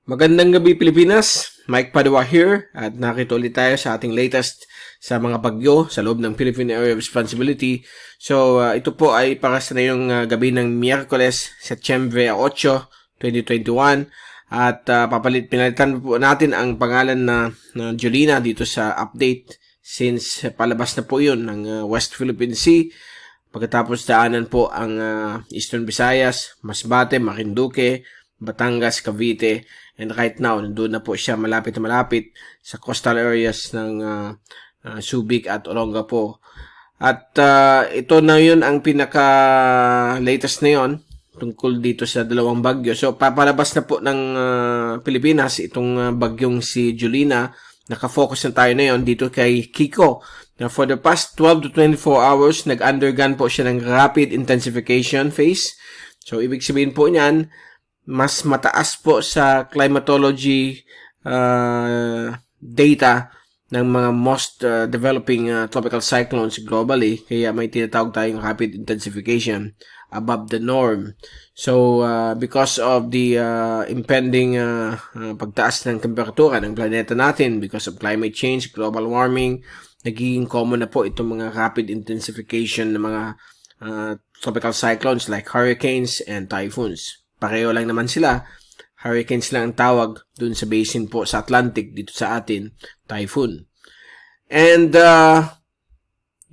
Magandang gabi Pilipinas, Mike Padua here at nakita ulit tayo sa ating latest sa mga bagyo sa loob ng Philippine Area of Responsibility. So ito po ay para sa ngayong gabi ng Miyerkules, Setyembre 8, 2021 at pinalitan po natin ang pangalan na Julina dito sa update since palabas na po yun ng West Philippine Sea. Pagkatapos daanan po ang Eastern Visayas, Masbate, Marinduque, Batangas, Cavite, and right now, nandun na po siya malapit sa coastal areas ng Subic at Olongapo. At ito na yun ang pinaka-latest na yun tungkol dito sa dalawang bagyo. So, papalabas na po ng Pilipinas itong bagyong si Julina. Nakafocus na tayo na yun dito kay Kiko. Now, for the past 12 to 24 hours, nag-undergone po siya ng rapid intensification phase. So, ibig sabihin po niyan, mas mataas po sa climatology data ng mga most developing tropical cyclones globally. Kaya may tinatawag tayong rapid intensification above the norm. So, because of the impending pagtaas ng temperatura ng planeta natin, because of climate change, global warming, nagiging common na po itong mga rapid intensification ng mga tropical cyclones like hurricanes and typhoons. Pareho lang naman sila. Hurricanes lang ang tawag dun sa basin po sa Atlantic, dito sa atin, typhoon. And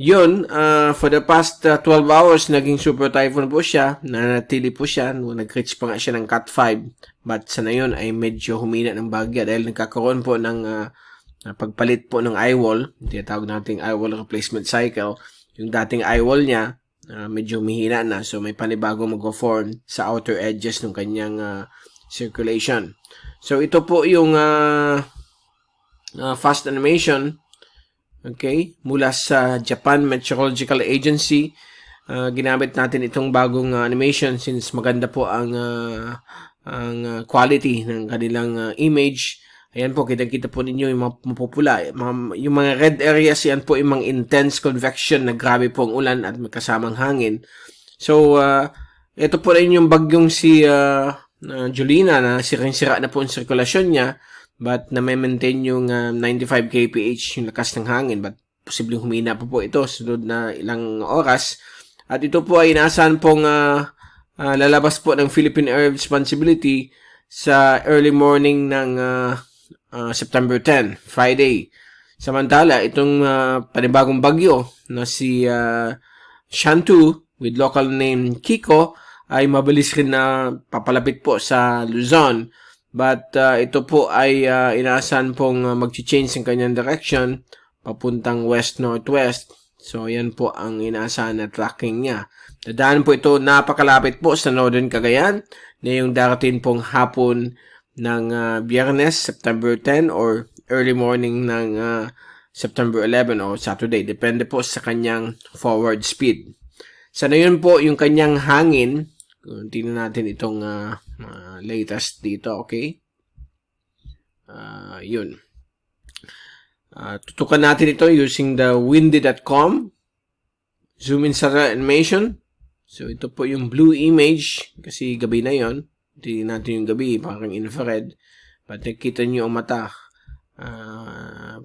yun, for the past 12 hours, naging super typhoon po siya. Nanatili po siya. Nag-reach pa nga siya ng Cat 5. But sa ngayon ay medyo humina ng bagya dahil nagkakaroon po ng pagpalit po ng eye wall. Tinatawag nating eye wall replacement cycle. Yung dating eye wall niya, medyo mihina na. So, may panibagong mag-form sa outer edges ng kanyang circulation. So, ito po yung fast animation. Okay? Mula sa Japan Meteorological Agency. Ginamit natin itong bagong animation since maganda po ang quality ng kanilang image. Ayan po, kita-kita po ninyo yung mga mapupula. Yung mga red areas, yan po yung mga intense convection na grabe po ang ulan at may kasamang hangin. So, ito po rin yung bagyong si Julina na sirang-sira na po ang sirkulasyon niya but na may maintain yung 95 kph yung lakas ng hangin but posibleng humina po ito sunod na ilang oras. At ito po ay inaasahan pong lalabas po ng Philippine Area of Responsibility sa early morning ng September 10, Friday. Samantala, itong panibagong bagyo na si Shantu with local name Kiko ay mabilis rin na papalapit po sa Luzon. But ito po ay inaasahan pong mag-change ng kanyang direction papuntang west-northwest. So, yan po ang inaasahan na tracking niya. Dadaan po ito napakalapit po sa Northern Cagayan na yung darating pong hapon ng Biyernes, September 10 or early morning ng September 11 o Saturday. Depende po sa kanyang forward speed. Sa ngayon po, yung kanyang hangin, tingnan natin itong latest dito, okay? Yun. Tutukan natin ito using the windy.com. Zoom in sa animation. So, ito po yung blue image kasi gabi na yon. Tingnan natin yung gabi, parang infrared. But nakita nyo ang mata.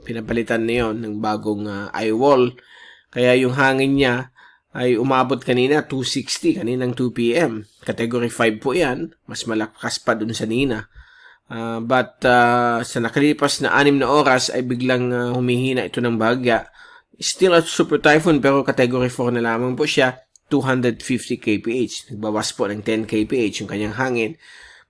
Pinapalitan na yun ng bagong eye wall. Kaya yung hangin niya ay umabot kanina 260, kaninang 2 p.m. Category 5 po yan. Mas malakas pa dun sa nina. But sa nakalipas na 6 na oras ay biglang humihina ito ng bagya. Still a super typhoon pero category 4 na lamang po siya. 250 kph. Nagbawas po ng 10 kph yung kanyang hangin.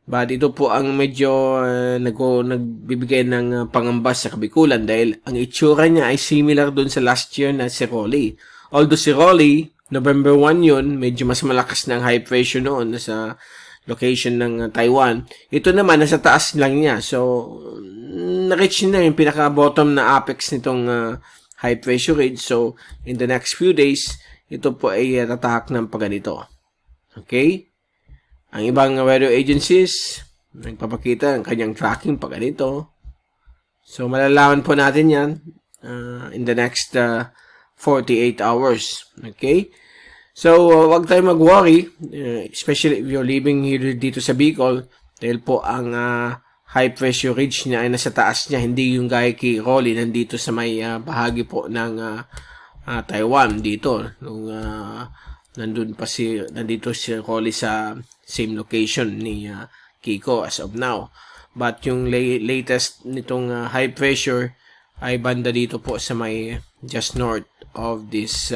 But ito po ang medyo nagbibigay ng pangamba sa Kabikulan dahil ang itsura niya ay similar dun sa last year na si Rolly. Although si Rolly, November 1 yun, medyo mas malakas ng high pressure noon sa location ng Taiwan. Ito naman, nasa taas lang niya. So, na-reach na yung pinaka-bottom na apex nitong high pressure ridge. So, in the next few days, ito po ay tatahak ng paganito. Okay? Ang ibang weather agencies, nagpapakita ng kanyang tracking paganito. So, malalaman po natin yan in the next 48 hours. Okay? So, wag tayo mag-worry, especially if you're living here dito sa Bicol, dahil po ang high pressure ridge niya ay nasa taas niya, hindi yung gaya kay Rolly nandito sa may bahagi po ng Taiwan dito nung nandito si Rolly sa same location ni Kiko as of now. But yung latest nitong high pressure ay banda dito po sa may just north of this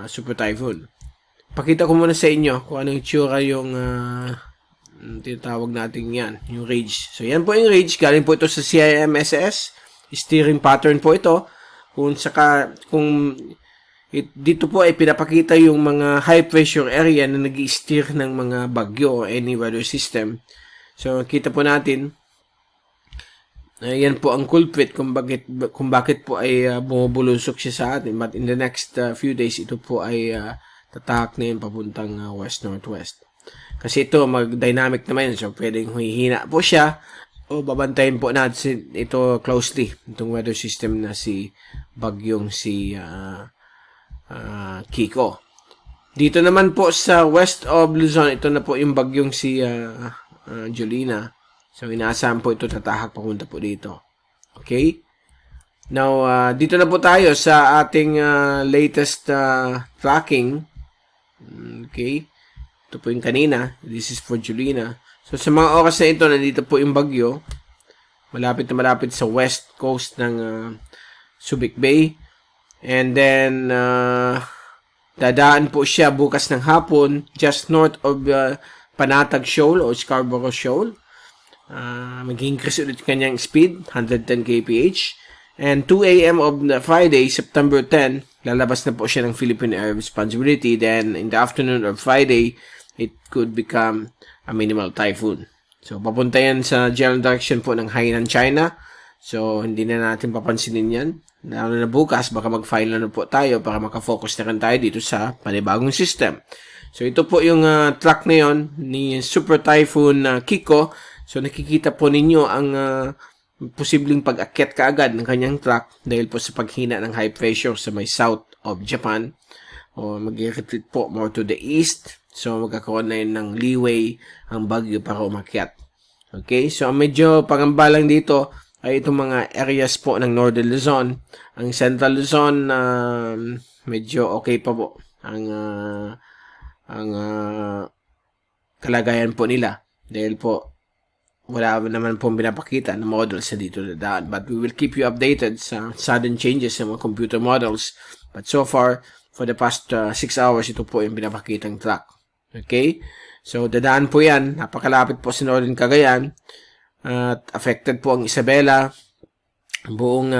super typhoon. Pakita ko muna sa inyo kung anong itsura yung tinatawag natin yan, yung rage. So, yan po yung rage. Galing po ito sa CIMSS. Steering pattern po ito. Dito po ay pinapakita yung mga high pressure area na nag-steer ng mga bagyo o any weather system. So, kita po natin, yan po ang culprit kung bakit po ay bumubulusok siya sa atin. But in the next few days, ito po ay tatahak na yun papuntang west-northwest. Kasi ito, mag-dynamic naman yun. So, pwedeng hihina po siya o babantayin po natin ito closely. Itong weather system na si bagyong si Kiko. Dito naman po sa west of Luzon, ito na po yung bagyong si Julina. So, inaasahan po ito tatahak papunta po dito. Okay? Now, dito na po tayo sa ating latest tracking. Okay? Ito po yung kanina. This is for Julina. So, sa mga oras na ito, nandito po yung bagyo. Malapit na malapit sa west coast ng Subic Bay. And then, dadaan po siya bukas ng hapon just north of Panatag Shoal o Scarborough Shoal. Mag-increase ulit kanyang speed, 110 kph. And 2 a.m. of Friday, September 10, lalabas na po siya ng Philippine Air Responsibility. Then, in the afternoon of Friday, it could become a minimal typhoon. So, papunta yan sa general direction po ng Hainan, China. So, hindi na natin papansinin yan. Lalo na bukas, baka mag-file na po tayo para makafocus na rin tayo dito sa panibagong system. So, ito po yung track na yon ni Super Typhoon Kiko. So, nakikita po ninyo ang posibleng pag-akyat kaagad ng kanyang track dahil po sa paghina ng high pressure sa may south of Japan. O mag-retreat po more to the east. So, magkakaroon na yun ng leeway ang bagyo para umakyat. Okay? So, medyo pangambalang dito ay itong mga areas po ng Northern Luzon. Ang Central Luzon, medyo okay pa po ang kalagayan po nila. Dahil po, wala naman pong pinapakita na models na dito na daan. But we will keep you updated sa sudden changes sa mga computer models. But so far, for the past 6 hours, ito po yung pinapakitang track. Okay? So, dadaan po yan. Napakalapit po sa Northern Cagayan. At affected po ang Isabela, buong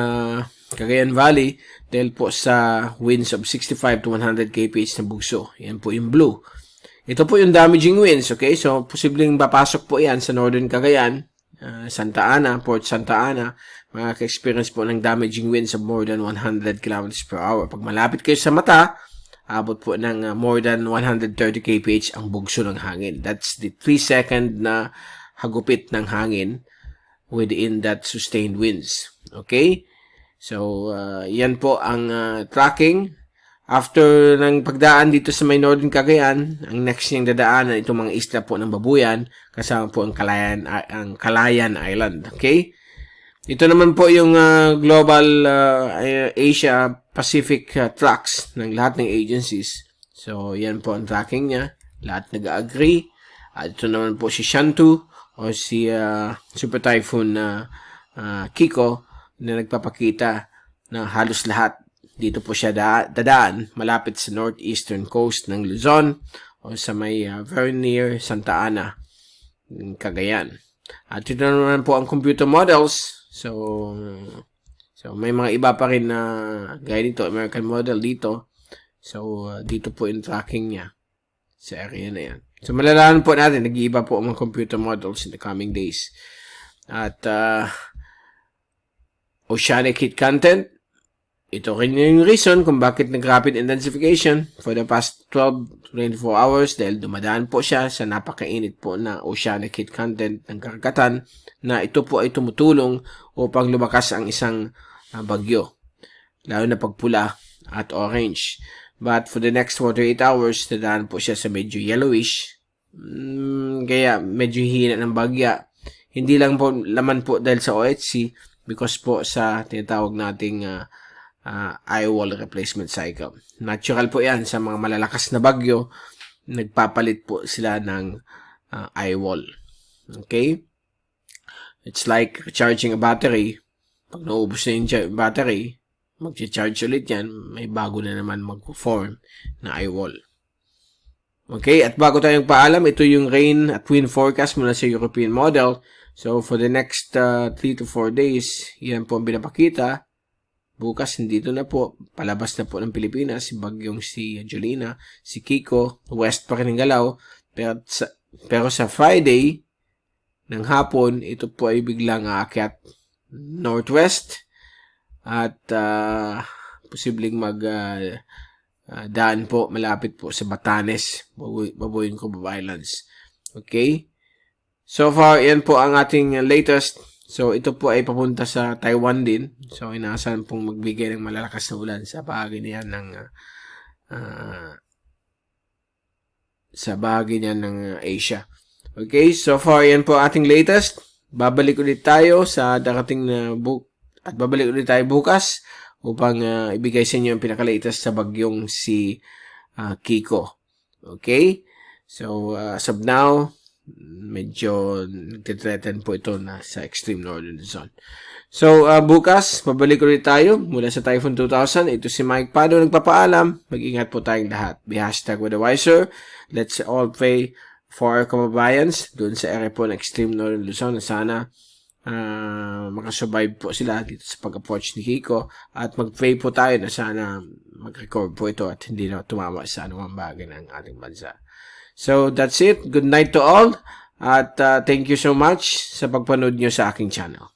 Cagayan Valley, dahil po sa winds of 65 to 100 kph na bugso. Yan po yung blue. Ito po yung damaging winds, okay? So, posibleng papasok po yan sa Northern Cagayan, Santa Ana, Port Santa Ana. Makaka-experience po ng damaging winds of more than 100 km per hour. Pag malapit kayo sa mata, abot po ng more than 130 kph ang bugso ng hangin. That's the 3-second na hagupit ng hangin within that sustained winds. Okay? So, yan po ang tracking. After ng pagdaan dito sa may Northern Cagayan, ang next niyang dadaanan itong mga isla po ng Babuyan, kasama po ang Calayan Island. Okay? Ito naman po yung global Asia Pacific tracks ng lahat ng agencies. So, yan po ang tracking niya. Lahat nag-agree. At ito naman po si Shantou o si Super Typhoon Kiko na nagpapakita na halos lahat dito po siya dadaan malapit sa northeastern coast ng Luzon o sa may very near Santa Ana, Cagayan. At ito naman po ang computer models. So may mga iba pa rin na gaya dito, American model dito. So, dito po yung tracking niya sa area na yan. So, malalaman po natin, nag-iiba po ang mga computer models in the coming days. At, oceanic heat content, ito rin yung reason kung bakit nag-rapid intensification for the past 12 to 24 hours dahil dumadaan po siya sa napakainit po na oceanic heat content ng karagatan na ito po ay tumutulong upang lumakas ang isang bagyo, lalo na pagpula at orange. But for the next 48 hours, dadaan po siya sa medyo yellowish Kaya medyo hina ng bagya. Hindi lang po laman po dahil sa OHC, because po sa tinatawag nating eye wall replacement cycle. Natural po yan sa mga malalakas na bagyo, nagpapalit po sila ng eye wall. Okay? It's like recharging a battery. Pag naubos na yung battery, mag-charge ulit yan, may bago na naman mag-form na eye wall. Okay, at bago tayong paalam, ito yung rain at wind forecast mula sa European model. So, for the next 3 to 4 days, yan po ang pinapakita. Bukas, nandito na po, palabas na po ng Pilipinas, si bagyong si Angelina, si Kiko, west pa rin ng galaw. Pero sa Friday, ng hapon, ito po ay biglang aakyat northwest at posibleng daan po malapit po sa Batanes, Babuyan Cove Islands. Okay? So far, yan po ang ating latest. So, ito po ay papunta sa Taiwan din. So, inaasahan pong magbigay ng malalakas na ulan sa bahagi niyan ng Asia. Okay, so far yan po ating latest. Babalik ulit tayo sa darating na at babalik ulit tayo bukas upang ibigay sa inyo ang pinaka-latest sa bagyong si Kiko. Okay? So, as of now, medyo nagtitreten po ito na sa extreme northern zone. So, bukas, babalik ulit tayo mula sa Typhoon 2000. Ito si Mike Pado nagpapaalam. Mag-ingat po tayong lahat. Be #WeatherWiser. Let's all pray for our kababayans doon sa area po ng extreme northern Luzon na sana makasurvive po sila dito sa pag-approach ni Kiko, at mag-pray po tayo na sana mag-record po ito at hindi na tumama sa anumang bagay ng ating bansa. So, that's it. Good night to all, at thank you so much sa pagpanood nyo sa aking channel.